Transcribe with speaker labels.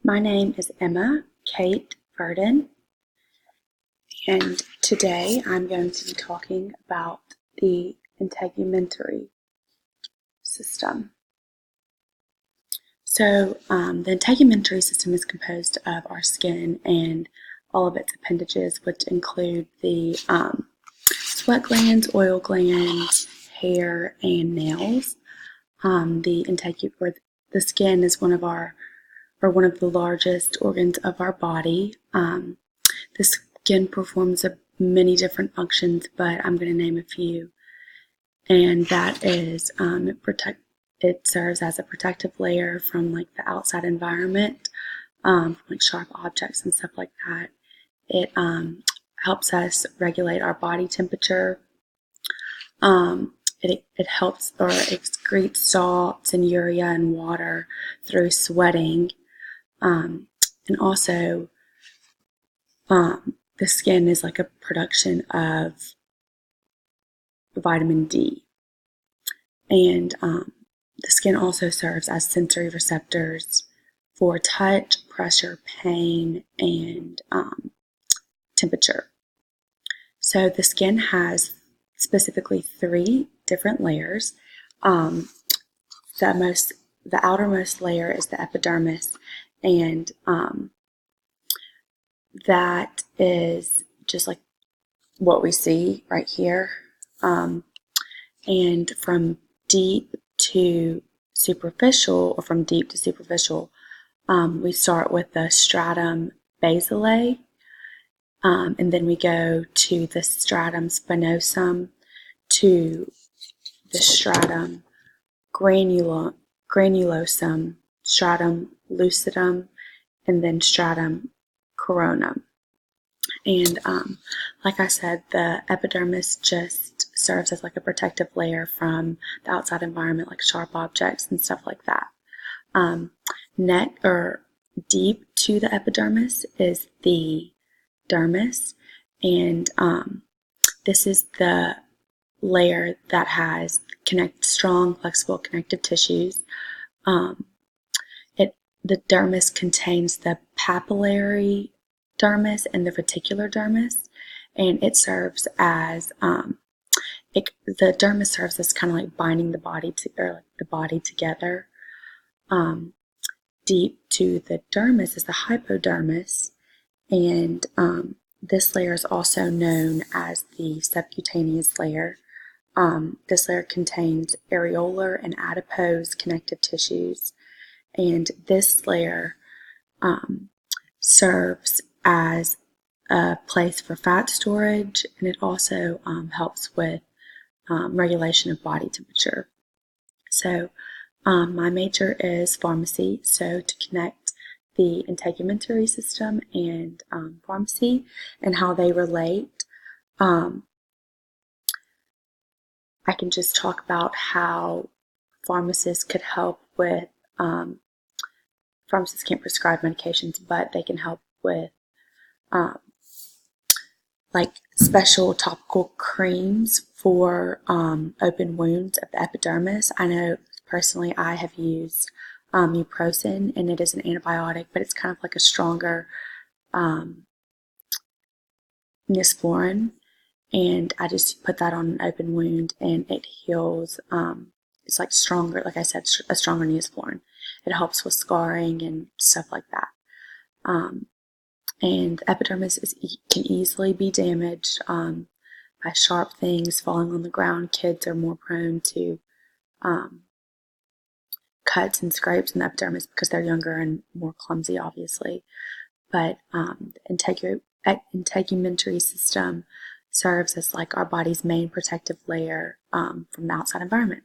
Speaker 1: My name is Emma Kate Verdon, and today I'm going to be talking about the integumentary system. So the integumentary system is composed of our skin and all of its appendages, which include the sweat glands, oil glands, hair, and nails. The skin is one of the largest organs of our body. The skin performs many different functions, but I'm going to name a few. And that is it serves as a protective layer from like the outside environment, like sharp objects and stuff like that. It helps us regulate our body temperature. It helps or excretes salts and urea and water through sweating. And also, the skin is like a production of vitamin D. And the skin also serves as sensory receptors for touch, pressure, pain, and temperature. So the skin has specifically 3 different layers. The outermost layer is the epidermis, and that is just like what we see right here. And from deep to superficial, we start with the stratum basale, and then we go to the stratum spinosum, to the stratum granulosum, stratum lucidum, and then stratum coronum. And like I said, the epidermis just serves as like a protective layer from the outside environment, like sharp objects and stuff like that. Deep to the epidermis is the dermis, and this is the layer that has strong, flexible connective tissues. The dermis contains the papillary dermis and the reticular dermis, and it serves as the dermis serves as kind of like binding the body together. Deep to the dermis is the hypodermis, and this layer is also known as the subcutaneous layer. This layer contains areolar and adipose connective tissues, and this layer serves as a place for fat storage, and it also helps with regulation of body temperature. So my major is pharmacy, so to connect the integumentary system and pharmacy and how they relate, I can just talk about how pharmacists could help with, pharmacists can't prescribe medications, but they can help with like special topical creams for open wounds of the epidermis. I know personally I have used muprosin, and it is an antibiotic, but it's kind of like a stronger Neosporin, and I just put that on an open wound and it heals. It's like stronger, like I said, a stronger Neosporin. It helps with scarring and stuff like that. And the epidermis can easily be damaged by sharp things falling on the ground. Kids are more prone to cuts and scrapes in the epidermis because they're younger and more clumsy, obviously. But the integumentary system serves as like our body's main protective layer from the outside environment.